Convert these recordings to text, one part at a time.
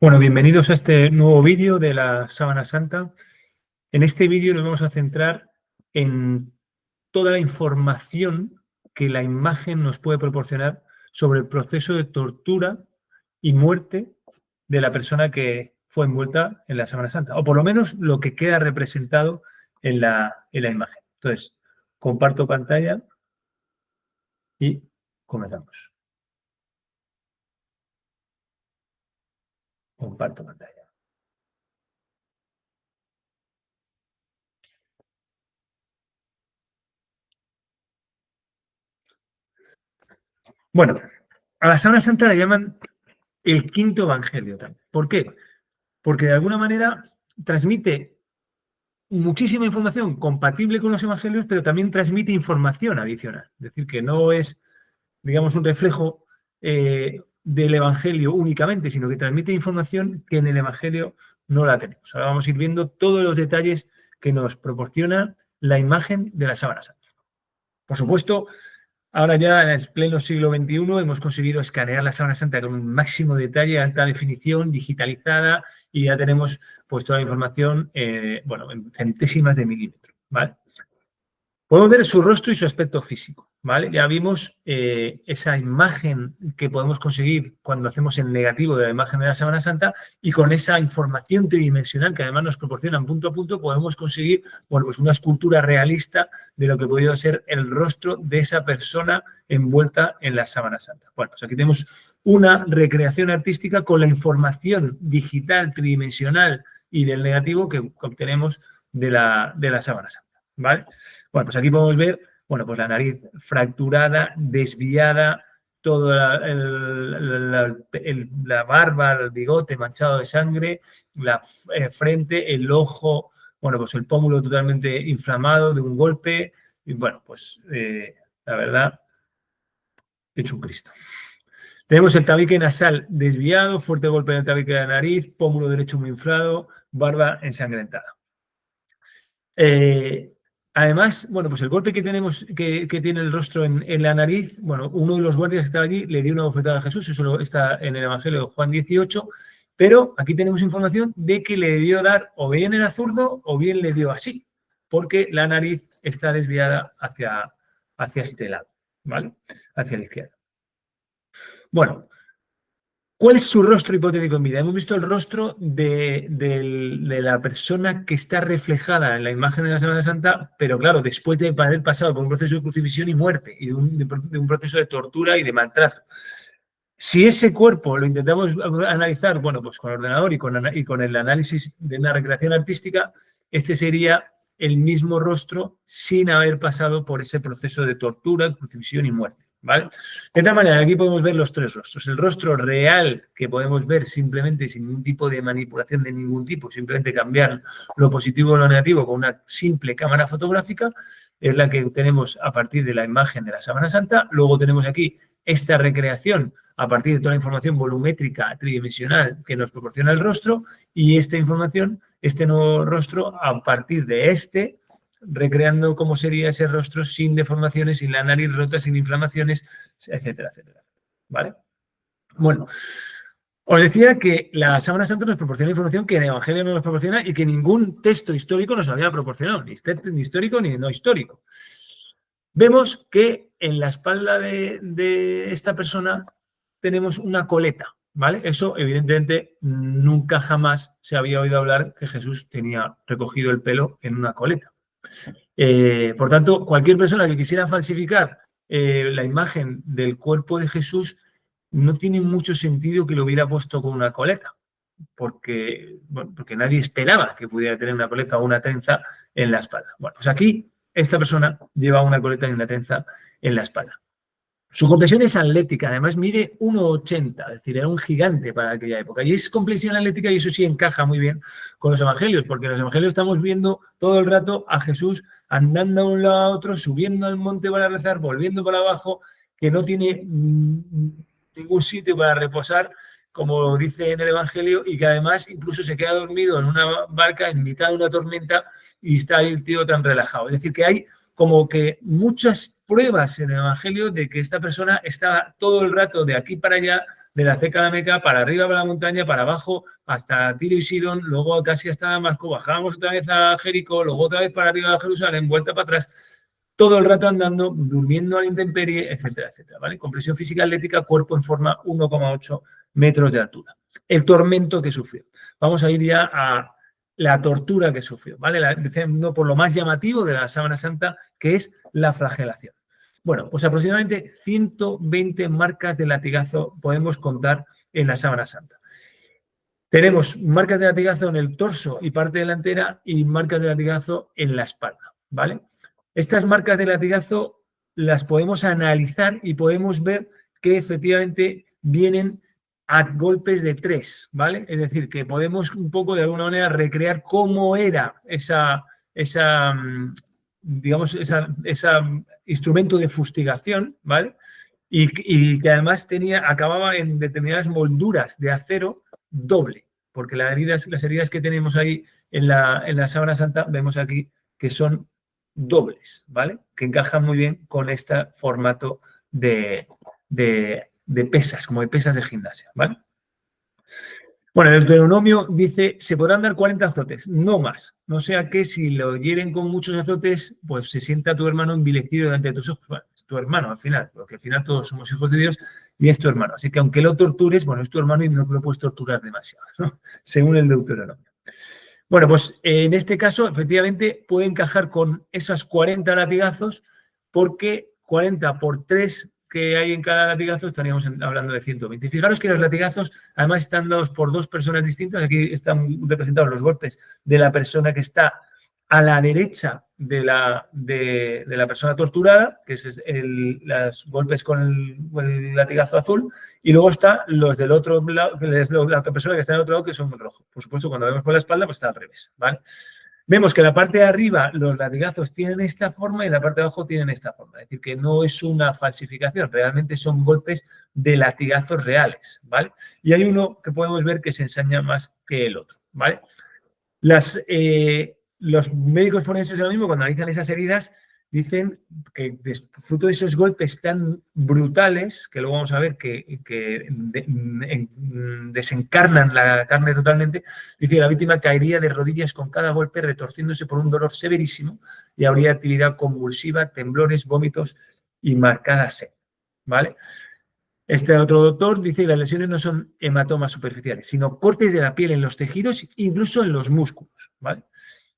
Bueno, bienvenidos a este nuevo vídeo de la Sábana Santa. En este vídeo nos vamos a centrar en toda la información que la imagen nos puede proporcionar sobre el proceso de tortura y muerte de la persona que fue envuelta en la Sábana Santa, o por lo menos lo que queda representado en la imagen. Entonces, comparto pantalla y comenzamos. Comparto pantalla. Bueno, a la Sábana Santa la llaman el quinto evangelio también. ¿Por qué? Porque de alguna manera transmite muchísima información compatible con los evangelios, pero también transmite información adicional. Es decir, que no es, digamos, un reflejo del evangelio únicamente, sino que transmite información que en el evangelio no la tenemos. Ahora vamos a ir viendo todos los detalles que nos proporciona la imagen de la Sábana Santa. Por supuesto, ahora ya en el pleno siglo XXI hemos conseguido escanear la Sábana Santa con un máximo detalle, alta definición, digitalizada, y ya tenemos pues toda la información en centésimas de milímetro, ¿vale? Podemos ver su rostro y su aspecto físico, ¿vale? Ya vimos esa imagen que podemos conseguir cuando hacemos el negativo de la imagen de la Sábana Santa, y con esa información tridimensional que además nos proporcionan punto a punto podemos conseguir, bueno, pues una escultura realista de lo que podría ser el rostro de esa persona envuelta en la Sábana Santa. Bueno, pues aquí tenemos una recreación artística con la información digital, tridimensional y del negativo que obtenemos de la Sábana Santa, ¿vale? Bueno, pues aquí podemos ver, bueno, pues la nariz fracturada, desviada, toda la barba, el bigote manchado de sangre, la frente, el ojo, bueno, pues el pómulo totalmente inflamado de un golpe, y bueno, pues la verdad, hecho un Cristo. Tenemos el tabique nasal desviado, fuerte golpe en el tabique de la nariz, pómulo derecho muy inflado, barba ensangrentada. Además, bueno, pues el golpe que tenemos, que tiene el rostro en la nariz, bueno, uno de los guardias que estaba allí le dio una bofetada a Jesús, eso está en el Evangelio de Juan 18, pero aquí tenemos información de que le debió dar o bien era zurdo o bien le dio así, porque la nariz está desviada hacia este lado, ¿vale? Hacia la izquierda. Bueno, ¿cuál es su rostro hipotético en vida? Hemos visto el rostro de la persona que está reflejada en la imagen de la Sábana Santa, pero claro, después de haber pasado por un proceso de crucifixión y muerte y de un proceso de tortura y de maltrato. Si ese cuerpo lo intentamos analizar, bueno, pues con el ordenador y con el análisis de una recreación artística, este sería el mismo rostro sin haber pasado por ese proceso de tortura, crucifixión y muerte, ¿vale? De tal manera, aquí podemos ver los tres rostros. El rostro real, que podemos ver simplemente sin ningún tipo de manipulación de ningún tipo, simplemente cambiar lo positivo o lo negativo con una simple cámara fotográfica, es la que tenemos a partir de la imagen de la Sábana Santa. Luego tenemos aquí esta recreación a partir de toda la información volumétrica tridimensional que nos proporciona el rostro, y esta información, este nuevo rostro, a partir de recreando cómo sería ese rostro sin deformaciones, sin la nariz rota, sin inflamaciones, etcétera, etcétera. ¿Vale? Bueno, os decía que la Sábana Santa nos proporciona información que en el Evangelio no nos proporciona y que ningún texto histórico nos había proporcionado, ni histórico ni no histórico. Vemos que en la espalda de esta persona tenemos una coleta, ¿vale? Eso, evidentemente, nunca jamás se había oído hablar que Jesús tenía recogido el pelo en una coleta. Por tanto, cualquier persona que quisiera falsificar la imagen del cuerpo de Jesús, no tiene mucho sentido que lo hubiera puesto con una coleta, porque nadie esperaba que pudiera tener una coleta o una trenza en la espalda. Bueno, pues aquí esta persona lleva una coleta y una trenza en la espalda. Su complexión es atlética, además mide 1,80, es decir, era un gigante para aquella época. Y es complexión atlética, y eso sí encaja muy bien con los evangelios, porque en los evangelios estamos viendo todo el rato a Jesús andando de un lado a otro, subiendo al monte para rezar, volviendo para abajo, que no tiene ningún sitio para reposar, como dice en el evangelio, y que además incluso se queda dormido en una barca en mitad de una tormenta y está ahí el tío tan relajado. Es decir, que hay como que muchas pruebas en el evangelio de que esta persona estaba todo el rato de aquí para allá, de la Ceca a la Meca, para arriba para la montaña, para abajo hasta Tiro y Sidón, luego casi hasta Damasco, bajábamos otra vez a Jericó, luego otra vez para arriba a Jerusalén, vuelta para atrás, todo el rato andando, durmiendo a la intemperie, etcétera, etcétera, ¿vale? Compresión física atlética, cuerpo en forma, 1,8 metros de altura. El tormento que sufrió. Vamos a ir ya a la tortura que sufrió, ¿vale? Empezando por lo más llamativo de la Sábana Santa, que es la flagelación. Bueno, pues aproximadamente 120 marcas de latigazo podemos contar en la Sábana Santa. Tenemos marcas de latigazo en el torso y parte delantera y marcas de latigazo en la espalda, ¿vale? Estas marcas de latigazo las podemos analizar y podemos ver que efectivamente vienen a golpes de 3, ¿vale? Es decir, que podemos un poco de alguna manera recrear cómo era digamos, esa instrumento de fustigación, ¿vale? Y que además acababa en determinadas molduras de acero doble, porque las heridas que tenemos ahí en la Sábana Santa, vemos aquí que son dobles, ¿vale? Que encajan muy bien con este formato de pesas, como de pesas de gimnasia, ¿vale? Bueno, el Deuteronomio dice, se podrán dar 40 azotes, no más. No sea que si lo hieren con muchos azotes, pues se sienta tu hermano envilecido delante de tus ojos. Bueno, es tu hermano al final, porque al final todos somos hijos de Dios y es tu hermano. Así que aunque lo tortures, bueno, es tu hermano y no lo puedes torturar demasiado, ¿no? Según el Deuteronomio. Bueno, pues en este caso, efectivamente, puede encajar con esos 40 latigazos, porque 40 por 3 que hay en cada latigazo estaríamos hablando de 120. Y fijaros que los latigazos, además, están dados por dos personas distintas. Aquí están representados los golpes de la persona que está a la derecha de la persona torturada, que es los golpes con el latigazo azul, y luego están los del otro lado, que es la otra persona que está en el otro lado, que son rojos. Por supuesto, cuando vemos por la espalda, pues está al revés, ¿vale? Vemos que la parte de arriba los latigazos tienen esta forma y la parte de abajo tienen esta forma. Es decir, que no es una falsificación, realmente son golpes de latigazos reales, ¿vale? Y hay uno que podemos ver que se ensaña más que el otro, ¿vale? Los médicos forenses ahora mismo, cuando analizan esas heridas, dicen que fruto de esos golpes tan brutales, que luego vamos a ver que desencarnan la carne totalmente, dice que la víctima caería de rodillas con cada golpe, retorciéndose por un dolor severísimo y habría actividad convulsiva, temblores, vómitos y marcada sed, ¿vale? Este otro doctor dice que las lesiones no son hematomas superficiales, sino cortes de la piel en los tejidos, incluso en los músculos, ¿vale?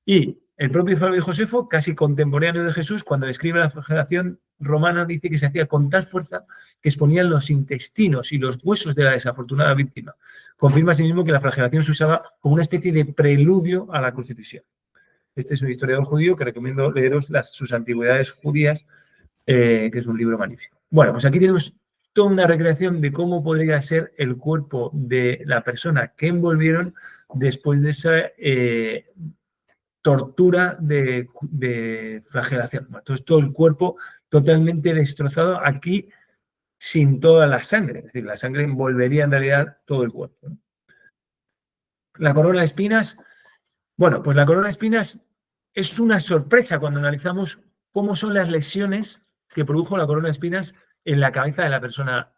Y el propio Flavio Josefo, casi contemporáneo de Jesús, cuando describe la flagelación romana, dice que se hacía con tal fuerza que exponían los intestinos y los huesos de la desafortunada víctima. Confirma asimismo que la flagelación se usaba como una especie de preludio a la crucifixión. Este es un historiador judío que recomiendo leeros sus antigüedades judías, que es un libro magnífico. Bueno, pues aquí tenemos toda una recreación de cómo podría ser el cuerpo de la persona que envolvieron después de esa tortura de flagelación. Entonces, todo el cuerpo totalmente destrozado, aquí sin toda la sangre. Es decir, la sangre envolvería en realidad todo el cuerpo, ¿no? La corona de espinas. Bueno, pues la corona de espinas es una sorpresa cuando analizamos cómo son las lesiones que produjo la corona de espinas en la cabeza de la persona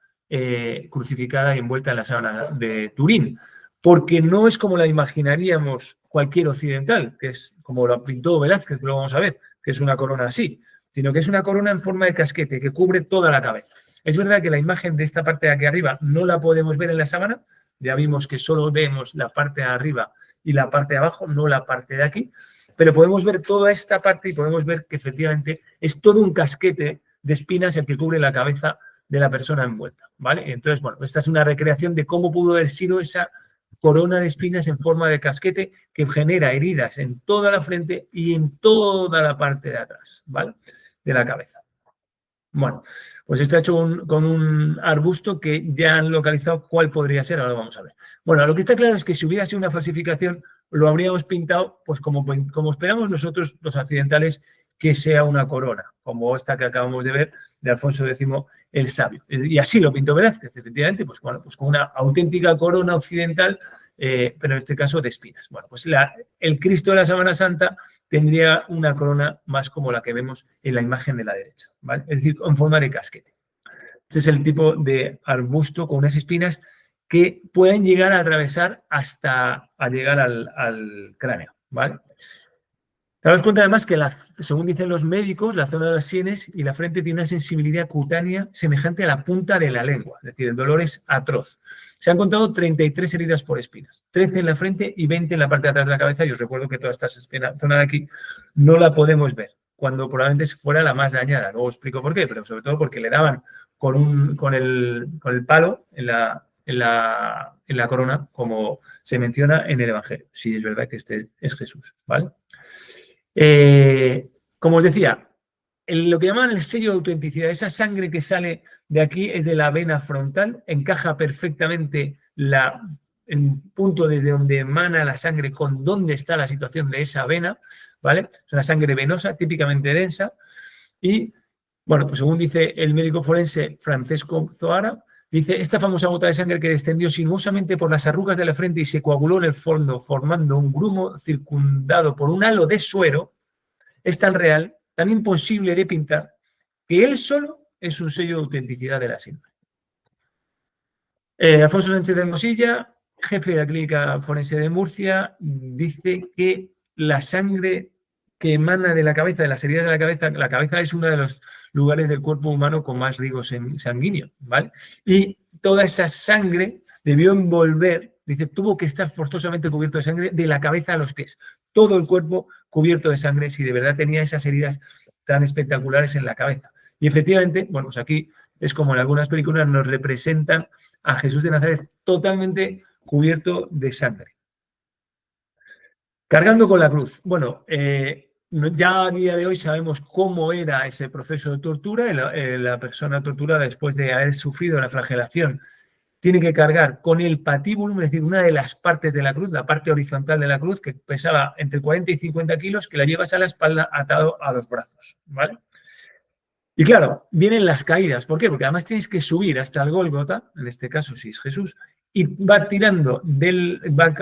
crucificada y envuelta en la sábana de Turín. Porque no es como la imaginaríamos cualquier occidental, que es como lo pintó Velázquez, que lo vamos a ver, que es una corona así, sino que es una corona en forma de casquete que cubre toda la cabeza. Es verdad que la imagen de esta parte de aquí arriba no la podemos ver en la sábana, ya vimos que solo vemos la parte de arriba y la parte de abajo, no la parte de aquí, pero podemos ver toda esta parte y podemos ver que efectivamente es todo un casquete de espinas el que cubre la cabeza de la persona envuelta, ¿vale? Entonces, bueno, esta es una recreación de cómo pudo haber sido esa corona de espinas en forma de casquete que genera heridas en toda la frente y en toda la parte de atrás, ¿vale? De la cabeza. Bueno, pues está hecho con un arbusto que ya han localizado cuál podría ser, ahora vamos a ver. Bueno, lo que está claro es que si hubiera sido una falsificación, lo habríamos pintado, pues como esperamos nosotros, los occidentales, que sea una corona, como esta que acabamos de ver de Alfonso X el Sabio. Y así lo pintó Velázquez, efectivamente, pues bueno, pues con una auténtica corona occidental, pero en este caso de espinas. Bueno, pues el Cristo de la Sábana Santa tendría una corona más como la que vemos en la imagen de la derecha, ¿vale? Es decir, en forma de casquete. Este es el tipo de arbusto con unas espinas que pueden llegar a atravesar hasta a llegar al cráneo, ¿vale? Daros cuenta además que, según dicen los médicos, la zona de las sienes y la frente tiene una sensibilidad cutánea semejante a la punta de la lengua, es decir, el dolor es atroz. Se han contado 33 heridas por espinas, 13 en la frente y 20 en la parte de atrás de la cabeza, y os recuerdo que toda esta zona de aquí no la podemos ver, cuando probablemente fuera la más dañada. Luego os explico por qué, pero sobre todo porque le daban con el palo en la corona, como se menciona en el Evangelio. Sí, es verdad que este es Jesús, ¿vale? Como os decía, lo que llaman el sello de autenticidad, esa sangre que sale de aquí es de la vena frontal, encaja perfectamente el punto desde donde emana la sangre con dónde está la situación de esa vena, ¿vale? Es una sangre venosa, típicamente densa, y, bueno, pues según dice el médico forense Francesco Zoara, dice, esta famosa gota de sangre que descendió sinuosamente por las arrugas de la frente y se coaguló en el fondo formando un grumo circundado por un halo de suero, es tan real, tan imposible de pintar, que él solo es un sello de autenticidad de la síndrome. Alfonso Sánchez de Hermosilla, jefe de la Clínica Forense de Murcia, dice que la sangre que emana de la cabeza, de las heridas de la cabeza es uno de los lugares del cuerpo humano con más riego sanguíneo, ¿vale? Y toda esa sangre debió envolver, dice, tuvo que estar forzosamente cubierto de sangre de la cabeza a los pies. Todo el cuerpo cubierto de sangre, si de verdad tenía esas heridas tan espectaculares en la cabeza. Y efectivamente, bueno, pues aquí es como en algunas películas nos representan a Jesús de Nazaret totalmente cubierto de sangre. Cargando con la cruz. Bueno, ya a día de hoy sabemos cómo era ese proceso de tortura. La persona torturada, después de haber sufrido la flagelación, tiene que cargar con el patíbulum, es decir, una de las partes de la cruz, la parte horizontal de la cruz, que pesaba entre 40 y 50 kilos, que la llevas a la espalda atado a los brazos, ¿vale? Y claro, vienen las caídas. ¿Por qué? Porque además tienes que subir hasta el Gólgota, en este caso si es Jesús, y va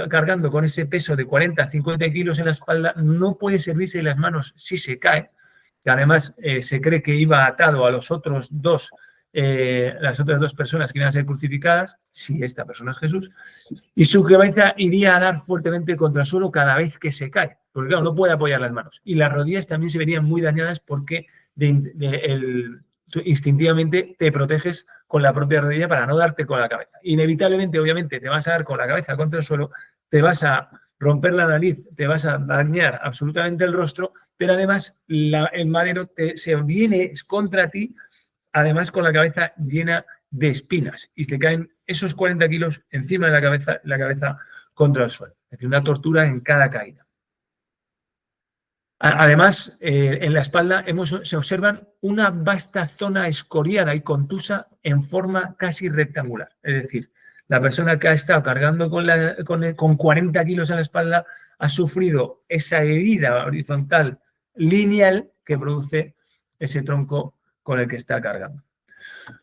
cargando con ese peso de 40 a 50 kilos en la espalda, no puede servirse de las manos si se cae, que además se cree que iba atado a las otras dos personas que iban a ser crucificadas, si esta persona es Jesús, y su cabeza iría a dar fuertemente contra el suelo cada vez que se cae, porque claro, no puede apoyar las manos. Y las rodillas también se verían muy dañadas porque instintivamente te proteges con la propia rodilla para no darte con la cabeza. Inevitablemente, obviamente, te vas a dar con la cabeza contra el suelo, te vas a romper la nariz, te vas a dañar absolutamente el rostro, pero además el madero se viene contra ti, además con la cabeza llena de espinas, y te caen esos 40 kilos encima de la cabeza contra el suelo. Es decir, una tortura en cada caída. Además, en la espalda se observan una vasta zona escoriada y contusa en forma casi rectangular. Es decir, la persona que ha estado cargando con 40 kilos en la espalda ha sufrido esa herida horizontal lineal que produce ese tronco con el que está cargando.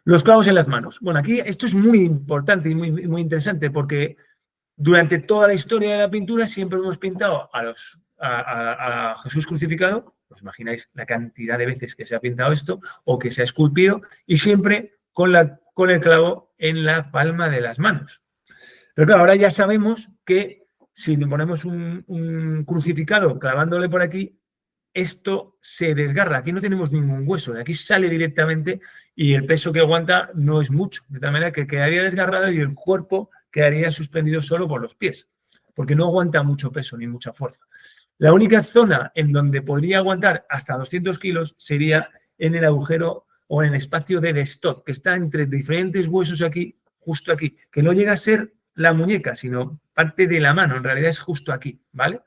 Los clavos en las manos. Bueno, aquí esto es muy importante y muy interesante porque durante toda la historia de la pintura siempre hemos pintado a Jesús crucificado, os imagináis la cantidad de veces que se ha pintado esto o que se ha esculpido, y siempre con el clavo en la palma de las manos. Pero claro, ahora ya sabemos que si le ponemos un crucificado clavándole por aquí, esto se desgarra. Aquí no tenemos ningún hueso, de aquí sale directamente y el peso que aguanta no es mucho, de tal manera que quedaría desgarrado y el cuerpo quedaría suspendido solo por los pies, porque no aguanta mucho peso ni mucha fuerza. La única zona en donde podría aguantar hasta 200 kilos sería en el agujero o en el espacio de Destot, que está entre diferentes huesos aquí, justo aquí, que no llega a ser la muñeca, sino parte de la mano, en realidad es justo aquí, ¿vale?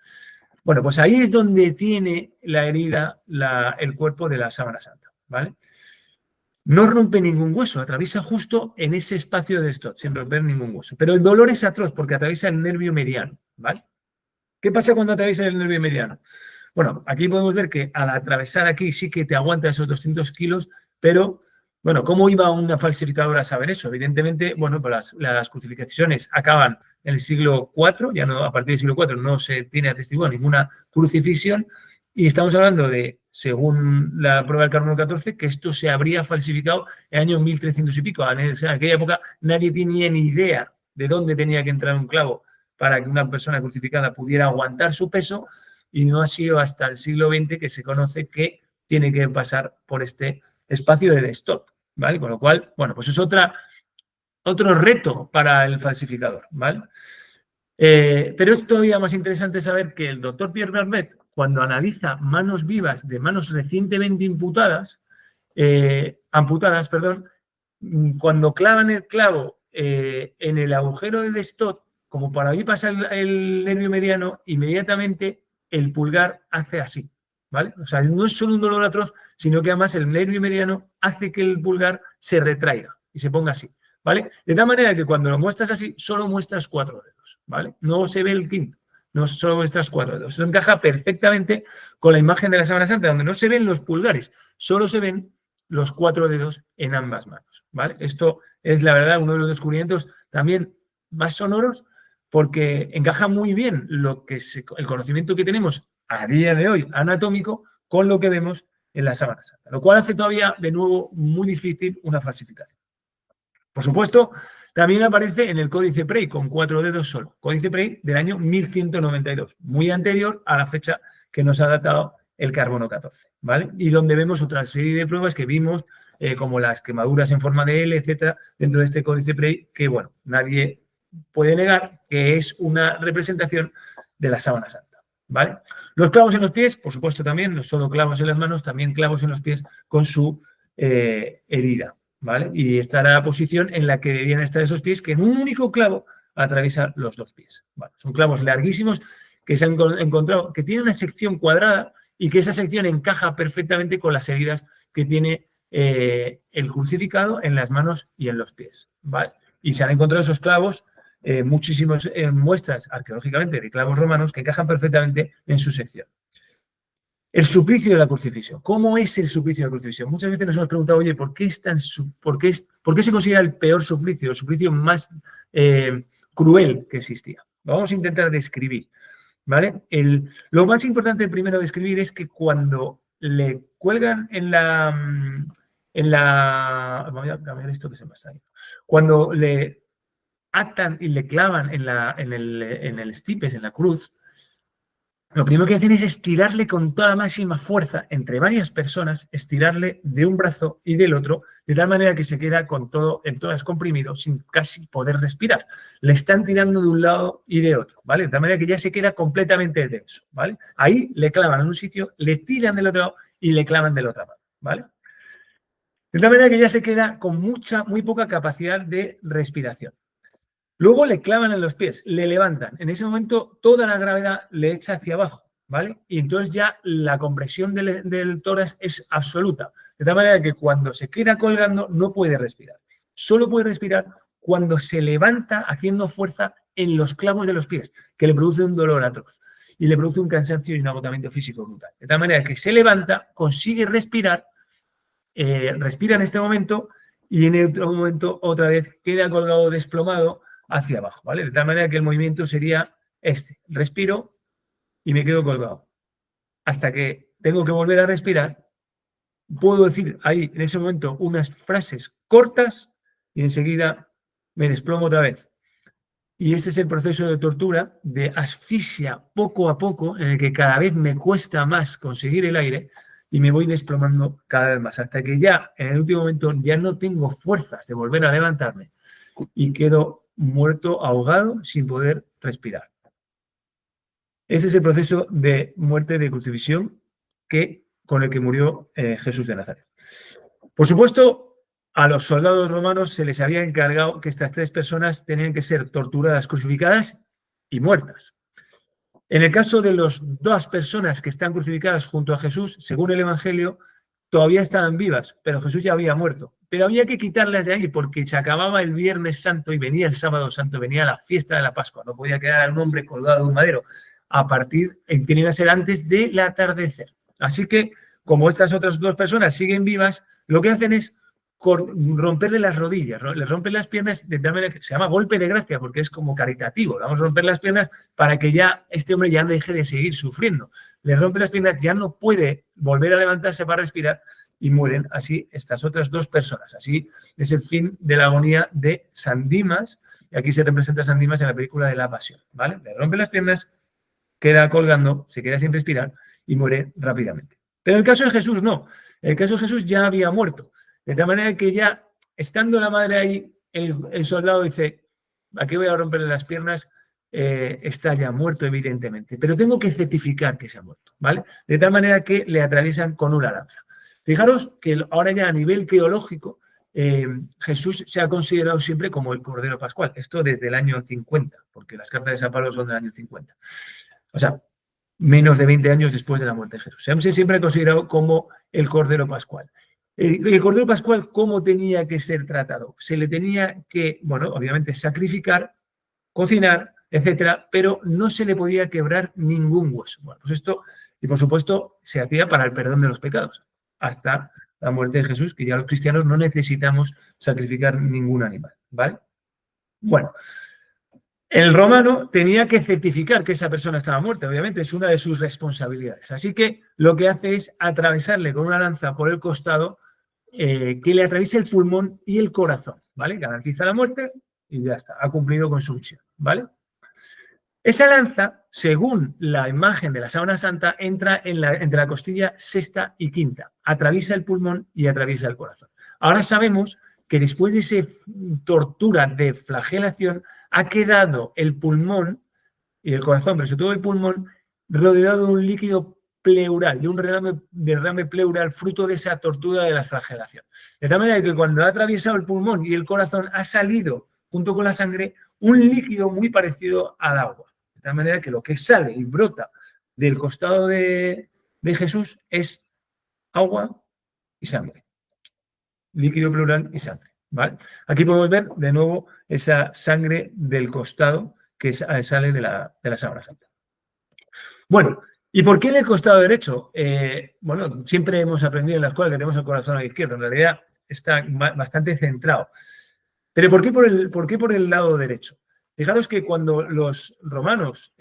Bueno, pues ahí es donde tiene la herida el cuerpo de la sábana santa, ¿vale? No rompe ningún hueso, atraviesa justo en ese espacio de Destot, sin romper ningún hueso. Pero el dolor es atroz porque atraviesa el nervio mediano, ¿vale? ¿Qué pasa cuando atraviesa el nervio mediano? Bueno, aquí podemos ver que al atravesar aquí sí que te aguanta esos 200 kilos, pero, bueno, ¿cómo iba una falsificadora a saber eso? Evidentemente, bueno, pues las crucifixions acaban en el siglo IV, ya no, a partir del siglo IV no se tiene atestiguado ninguna crucifixión, y estamos hablando de según la prueba del carbono 14, que esto se habría falsificado en el año 1300 y pico. O sea, en aquella época nadie tenía ni idea de dónde tenía que entrar un clavo para que una persona crucificada pudiera aguantar su peso, y no ha sido hasta el siglo XX que se conoce que tiene que pasar por este espacio de stop, ¿vale? Con lo cual, bueno, pues es otro reto para el falsificador, ¿vale? Pero es todavía más interesante saber que el doctor Pierre Barbet, cuando analiza manos vivas de manos recientemente amputadas, cuando clavan el clavo en el agujero de Destot, como para ahí pasa el nervio mediano, inmediatamente el pulgar hace así, ¿vale? O sea, no es solo un dolor atroz, sino que además el nervio mediano hace que el pulgar se retraiga y se ponga así, ¿vale? De tal manera que cuando lo muestras así, solo muestras 4 dedos, ¿vale? No se ve el quinto, no solo muestras 4 dedos. Eso encaja perfectamente con la imagen de la Sábana Santa, donde no se ven los pulgares, solo se ven los 4 dedos en ambas manos, ¿vale? Esto es, la verdad, uno de los descubrimientos también más sonoros, porque encaja muy bien el conocimiento que tenemos a día de hoy anatómico con lo que vemos en la Sábana Santa, lo cual hace todavía, de nuevo, muy difícil una falsificación. Por supuesto, también aparece en el Códice Prey con 4 dedos solo, Códice Prey del año 1192, muy anterior a la fecha que nos ha datado el carbono 14, ¿vale? Y donde vemos otra serie de pruebas que vimos, como las quemaduras en forma de L, etcétera, dentro de este Códice Prey, que, bueno, nadie puede negar que es una representación de la Sábana Santa, ¿vale? Los clavos en los pies, por supuesto, también, no solo clavos en las manos, también clavos en los pies con su herida, ¿vale? Y esta era la posición en la que debían estar esos pies, que en un único clavo atraviesa los 2 pies. ¿Vale? Son clavos larguísimos que se han encontrado, que tienen una sección cuadrada y que esa sección encaja perfectamente con las heridas que tiene el crucificado en las manos y en los pies, ¿vale? Y se han encontrado esos clavos, muchísimas muestras arqueológicamente de clavos romanos que encajan perfectamente en su sección. El suplicio de la crucifixión. ¿Cómo es el suplicio de la crucifixión? Muchas veces nos hemos preguntado, oye, ¿por qué se considera el peor suplicio, el suplicio más cruel que existía? Lo vamos a intentar describir, ¿vale? Lo más importante primero de describir es que cuando le cuelgan voy a cambiar esto que se me está yendo. Cuando le atan y le clavan en el stipes, en la cruz, lo primero que hacen es estirarle con toda la máxima fuerza entre varias personas, estirarle de un brazo y del otro, de tal manera que se queda con todo el tórax comprimido sin casi poder respirar. Le están tirando de un lado y de otro, ¿vale? De tal manera que ya se queda completamente tenso, ¿vale? Ahí le clavan en un sitio, le tiran del otro lado y le clavan del otro lado, ¿vale? De tal manera que ya se queda con muy poca capacidad de respiración. Luego le clavan en los pies, le levantan. En ese momento toda la gravedad le echa hacia abajo, ¿vale? Y entonces ya la compresión del tórax es absoluta. De tal manera que cuando se queda colgando no puede respirar. Solo puede respirar cuando se levanta haciendo fuerza en los clavos de los pies, que le produce un dolor atroz y le produce un cansancio y un agotamiento físico brutal. De tal manera que se levanta, consigue respirar, respira en este momento y en otro momento otra vez queda colgado desplomado hacia abajo, ¿vale? De tal manera que el movimiento sería este. Respiro y me quedo colgado. Hasta que tengo que volver a respirar, puedo decir ahí, en ese momento, unas frases cortas y enseguida me desplomo otra vez. Y este es el proceso de tortura, de asfixia poco a poco, en el que cada vez me cuesta más conseguir el aire y me voy desplomando cada vez más, hasta que ya, en el último momento, ya no tengo fuerzas de volver a levantarme y quedo muerto, ahogado, sin poder respirar. Ese es el proceso de muerte de crucifixión con el que murió Jesús de Nazaret. Por supuesto, a los soldados romanos se les había encargado que estas 3 personas tenían que ser torturadas, crucificadas y muertas. En el caso de las 2 personas que están crucificadas junto a Jesús, según el Evangelio, todavía estaban vivas, pero Jesús ya había muerto. Pero había que quitarlas de ahí porque se acababa el Viernes Santo y venía el Sábado Santo, venía la fiesta de la Pascua. No podía quedar un hombre colgado de un madero. Tenía que ser antes del atardecer. Así que, como estas otras 2 personas siguen vivas, lo que hacen es romperle las rodillas, le rompen las piernas de tal manera que se llama golpe de gracia porque es como caritativo. Vamos a romper las piernas para que ya este hombre ya deje de seguir sufriendo. Le rompe las piernas, ya no puede volver a levantarse para respirar y mueren así estas otras dos personas. Así es el fin de la agonía de San Dimas. Y aquí se representa a San Dimas en la película de La Pasión, ¿vale? Le rompe las piernas, queda colgando, se queda sin respirar y muere rápidamente. Pero en el caso de Jesús no. En el caso de Jesús ya había muerto. De tal manera que ya, estando la madre ahí, el soldado dice, aquí voy a romperle las piernas, está ya muerto evidentemente, pero tengo que certificar que se ha muerto, ¿vale? De tal manera que le atraviesan con una lanza. Fijaros que ahora ya a nivel teológico, Jesús se ha considerado siempre como el Cordero Pascual. Esto desde el año 50, porque las cartas de San Pablo son del año 50. O sea, menos de 20 años después de la muerte de Jesús. Siempre ha considerado como el Cordero Pascual. El Cordero Pascual, ¿cómo tenía que ser tratado? Se le tenía que, bueno, obviamente sacrificar, cocinar, etcétera, pero no se le podía quebrar ningún hueso. Bueno, pues esto, y por supuesto, se hacía para el perdón de los pecados, hasta la muerte de Jesús, que ya los cristianos no necesitamos sacrificar ningún animal, ¿vale? Bueno, el romano tenía que certificar que esa persona estaba muerta, obviamente, es una de sus responsabilidades. Así que lo que hace es atravesarle con una lanza por el costado que le atraviesa el pulmón y el corazón, ¿vale? Garantiza la muerte y ya está, ha cumplido con su misión, ¿vale? Esa lanza, según la imagen de la sábana santa, entra entre la costilla sexta y quinta, atraviesa el pulmón y atraviesa el corazón. Ahora sabemos que después de esa tortura de flagelación ha quedado el pulmón y el corazón, pero sobre todo el pulmón, rodeado de un líquido pleural, de un derrame pleural fruto de esa tortura de la flagelación. De tal manera que cuando ha atravesado el pulmón y el corazón ha salido, junto con la sangre, un líquido muy parecido al agua. De tal manera que lo que sale y brota del costado de Jesús es agua y sangre. Líquido pleural y sangre, ¿vale? Aquí podemos ver de nuevo esa sangre del costado que sale de la sábana santa. Bueno, ¿y por qué en el costado derecho? Bueno, siempre hemos aprendido en la escuela que tenemos el corazón a la izquierda. En realidad está bastante centrado. Pero ¿por qué por el lado derecho? Fijaros que cuando los romanos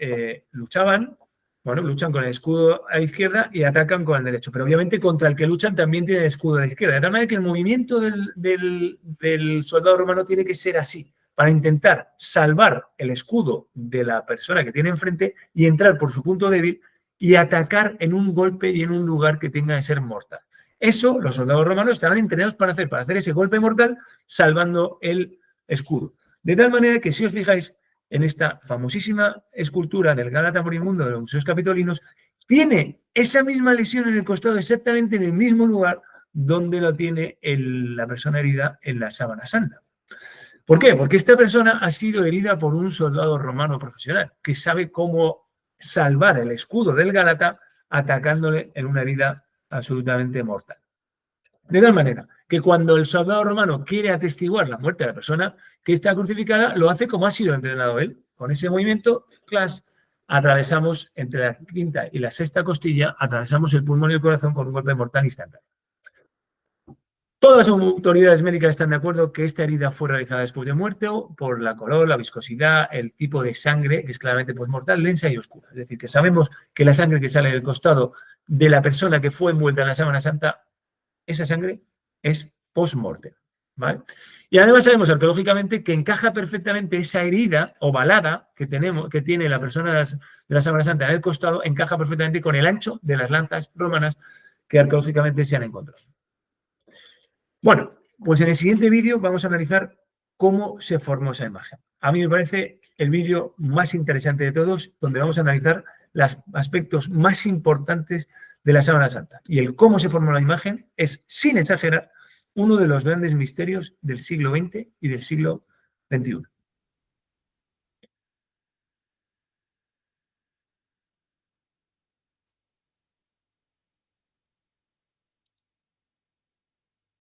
luchaban, bueno, luchan con el escudo a la izquierda y atacan con el derecho. Pero obviamente contra el que luchan también tiene el escudo a la izquierda. De tal manera que el movimiento del soldado romano tiene que ser así, para intentar salvar el escudo de la persona que tiene enfrente y entrar por su punto débil y atacar en un golpe y en un lugar que tenga que ser mortal. Eso los soldados romanos estarán entrenados para hacer ese golpe mortal salvando el escudo. De tal manera que si os fijáis en esta famosísima escultura del Gálata moribundo de los museos capitolinos, tiene esa misma lesión en el costado exactamente en el mismo lugar donde lo tiene la persona herida en la sábana santa. ¿Por qué? Porque esta persona ha sido herida por un soldado romano profesional que sabe cómo salvar el escudo del Gálata atacándole en una herida absolutamente mortal. De tal manera que cuando el soldado romano quiere atestiguar la muerte de la persona que está crucificada, lo hace como ha sido entrenado él. Con ese movimiento, atravesamos entre la quinta y la sexta costilla, atravesamos el pulmón y el corazón con un golpe mortal instantáneo. Todas las autoridades médicas están de acuerdo que esta herida fue realizada después de muerte o por la color, la viscosidad, el tipo de sangre, que es claramente mortal, densa y oscura. Es decir, que sabemos que la sangre que sale del costado de la persona que fue envuelta en la sábana santa, esa sangre es post-mortem, ¿vale? Y además sabemos arqueológicamente que encaja perfectamente esa herida ovalada que tiene la persona de la sábana santa en el costado, encaja perfectamente con el ancho de las lanzas romanas que arqueológicamente se han encontrado. Bueno, pues en el siguiente vídeo vamos a analizar cómo se formó esa imagen. A mí me parece el vídeo más interesante de todos, donde vamos a analizar los aspectos más importantes de la sábana santa. Y el cómo se formó la imagen es, sin exagerar, uno de los grandes misterios del siglo XX y del siglo XXI.